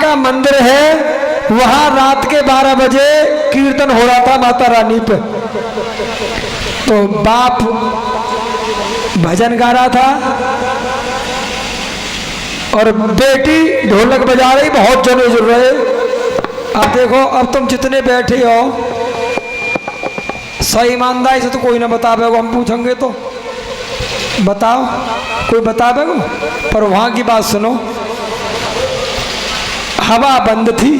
का मंदिर है, वहां रात के 12 बजे कीर्तन हो रहा था माता रानी पे। तो बाप भजन गा रहा था और बेटी ढोलक बजा रही, बहुत जने जुड़ रहे। अब देखो, अब तुम जितने बैठे हो सही ईमानदारी से तो कोई ना बता पाएगा, हम पूछेंगे तो बताओ, कोई बता पाएगा? पर वहां की बात सुनो, हवा बंद थी।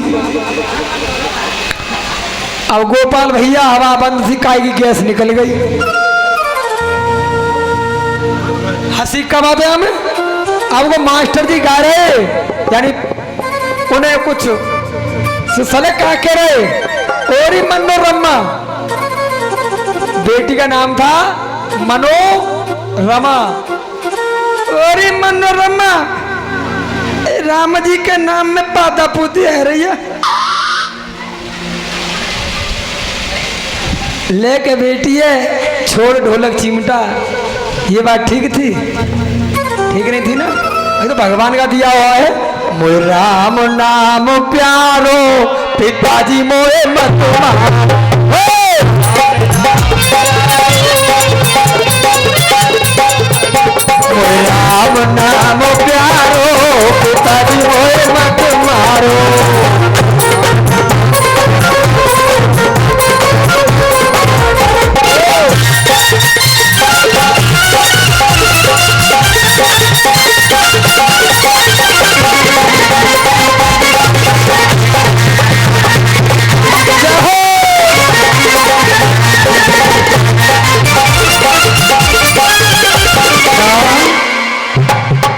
अब गोपाल भैया हवा बंद थी, काय की गैस निकल गई। हंसी का बात है हमें। अब वो मास्टर जी गा रहे, यानी उन्हें कुछ सले क्या कह रहे, और मनोरमा, बेटी का नाम था मनोरमा, और मनोरमा राम जी के नाम में पादा पूती है रही है। लेके बेटी है, छोड़ ढोलक चिमटा, ये बात ठीक थी? ठीक नहीं थी ना? ये तो भगवान का दिया हुआ है। मोए राम नाम प्यारो, पिताजी मोए मत मारो। मोए राम नाम प्यारो, पिताजी मोए मत मारो।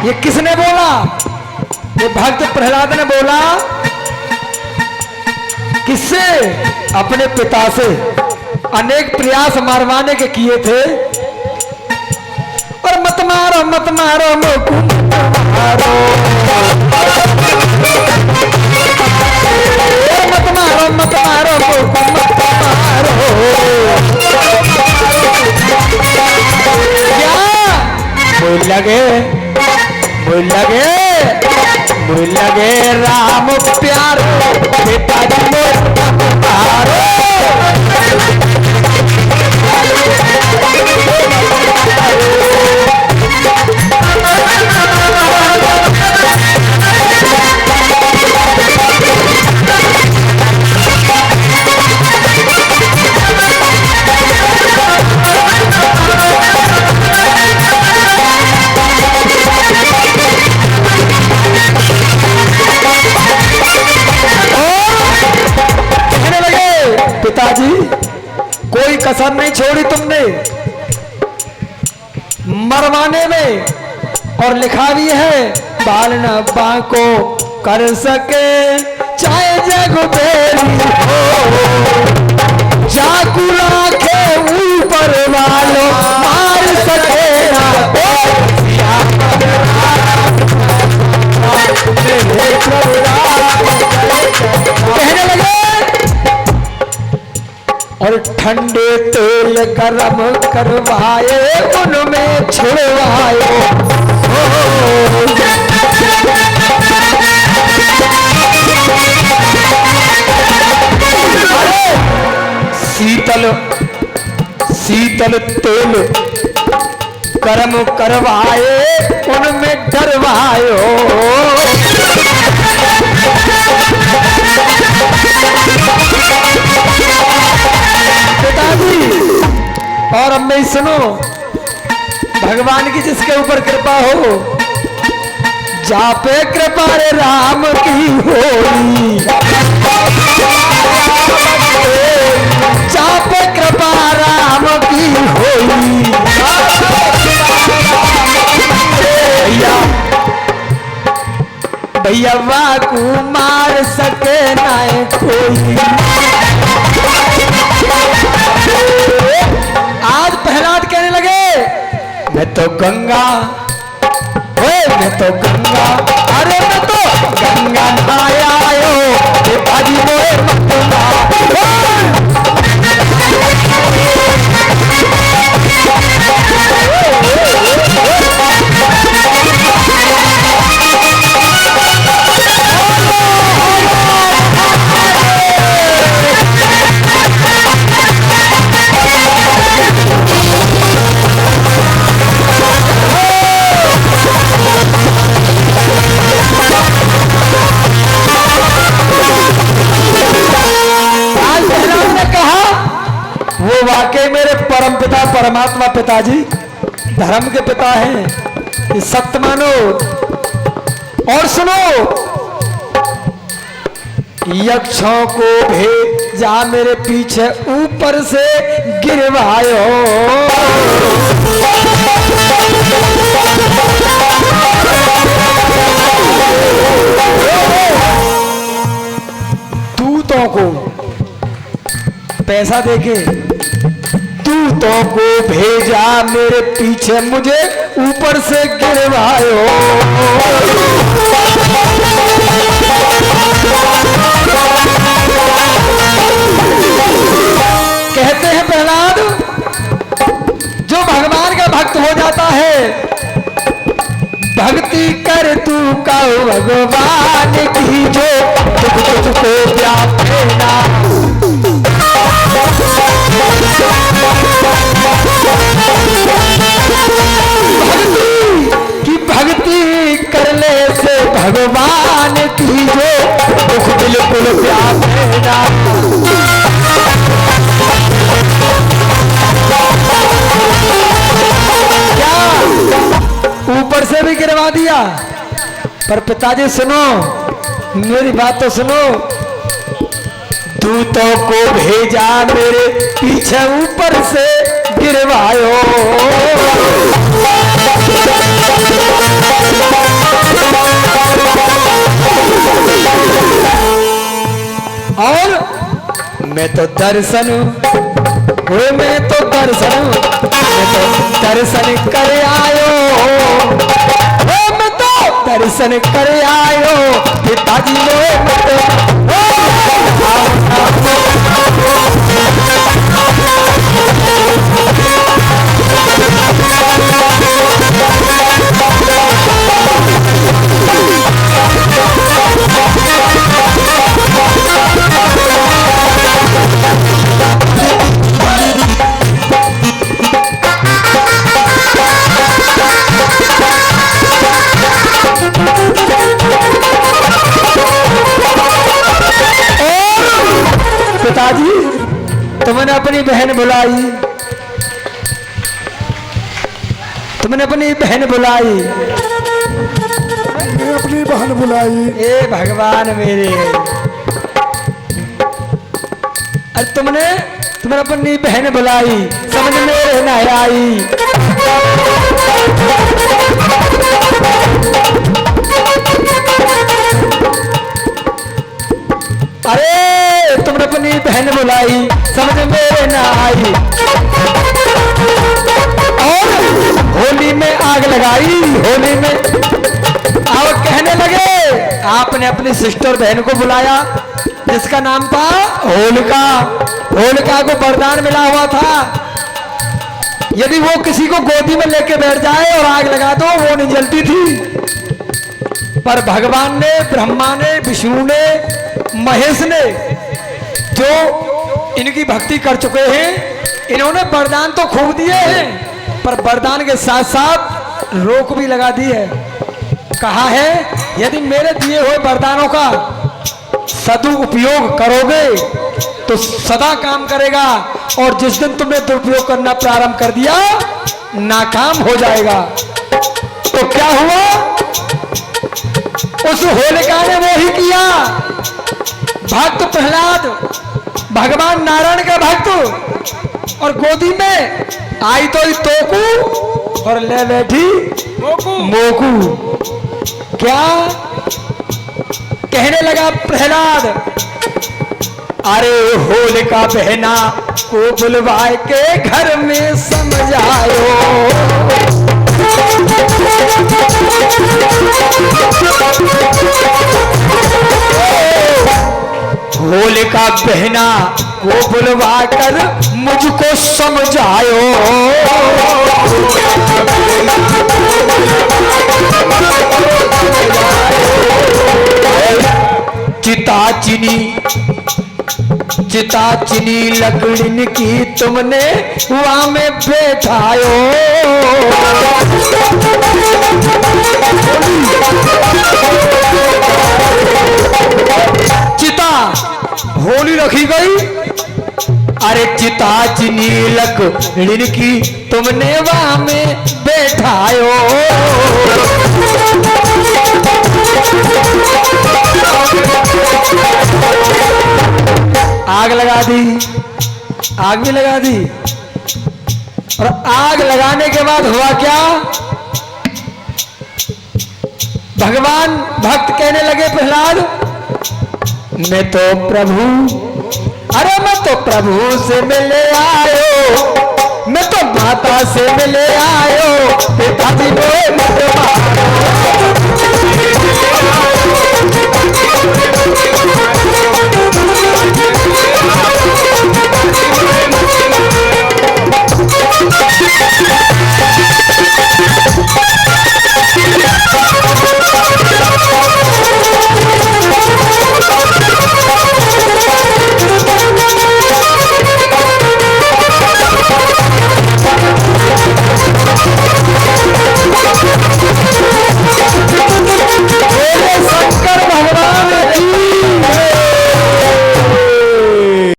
ये किसने बोला? ये भक्त प्रहलाद ने बोला। किससे? अपने पिता से। अनेक प्रयास मारवाने के किए थे, और मत मारो मत मारो मोकू मारो, मत मारो मत मारो मोकू मत मारो। क्या बोल लगे, बोल लगे राम प्यारो, पिताजी मोए मत मारो। पिताजी कोई कसर नहीं छोड़ी तुमने मरवाने में, और लिखा भी है बाल न बाको कर सके चाहे जग बेरी हो, जाकुला के ऊपर वालों मार सके ना। कहने लगे, और ठंडे तेल गरम करवाए उनमें छुड़वाए। शीतल शीतल तेल गरम करवाए उनमें डरवायो। पिताजी और अम्मे सुनो, भगवान की जिसके ऊपर कृपा हो, जा पे कृपा रे राम की होई, जा पे कृपा राम की होई। भैया भैया वाकू मार सके ना कोई। आज प्रहलाद कहने लगे, मैं तो गंगा, मैं तो गंगा, अरे मैं तो गंगा नहाया आयो, पिताजी मोए मत मारो। वाकई मेरे परम पिता परमात्मा पिताजी धर्म के पिता हैं, ये सत्य मानो। और सुनो, यक्षों को भेजा मेरे पीछे ऊपर से गिरवायो। दूतों को पैसा देके दूतों को भेजा मेरे पीछे मुझे ऊपर से गिरवायो। कहते हैं प्रहलाद, जो भगवान का भक्त हो जाता है, भक्ति कर तू कहो भगवान की, जो तुझको व्याप देना। भक्ति करने से भगवान की, जो दुख बिल्कुल व्याप देना। क्या ऊपर से भी गिरवा दिया? पर पिताजी सुनो, मेरी बात तो सुनो। दूतों को भेजा मेरे पीछे ऊपर से गिरवायो। और मैं तो दर्शन हुए, मैं तो दर्शन कर आयो। मैं तो दर्शन कर आयो पिताजी ने। पिताजी, तुमने अपनी बहन बुलाई, तुमने अपनी बहन बुलाई, मैंने अपनी बहन बुलाई। ए भगवान मेरे, अरे तुमने अपनी बहन बुलाई, समझ में नहीं आई। अरे तुमने अपनी बहन बुलाई, समझ में ना आई। और होली में आग लगाई, होली में अब कहने लगे आपने अपनी सिस्टर बहन को बुलाया जिसका नाम था होलिका। होलिका को वरदान मिला हुआ था, यदि वो किसी को गोदी में लेके बैठ जाए और आग लगा दो वो नहीं जलती थी। पर भगवान ने, ब्रह्मा ने, विष्णु ने, महेश ने जो इनकी भक्ति कर चुके हैं, इन्होंने वरदान तो खूब दिए हैं, पर वरदान के साथ साथ रोक भी लगा दी है। कहा है यदि मेरे दिए हुए वरदानों का सदुपयोग करोगे तो सदा काम करेगा, और जिस दिन तुमने दुरुपयोग करना प्रारंभ कर दिया नाकाम हो जाएगा। तो क्या हुआ, उस होलिका ने वो ही किया। भक्त प्रहलाद भगवान नारायण का भक्त, और गोदी में आई तो ही तोकू और ले बैठी मोकू। क्या कहने लगा प्रहलाद, अरे होलिका बहना को बुलवाए के घर में समझायो। होलिका बहना को बुलवा कर मुझको समझायो। चिता चिनी लकड़िन की तुमने वहां में बैठायो। चिता होली रखी गई, अरे चिता चिनीलक ऋण की तुमने वहां में बैठायो। आग लगा दी, आग भी लगा दी। और आग लगाने के बाद हुआ क्या? भगवान भक्त कहने लगे प्रहलाद, मैं तो प्रभु, अरे मैं तो प्रभु से मिले आयो, मैं तो माता से मिले आयो, पिताजी को मत मारो।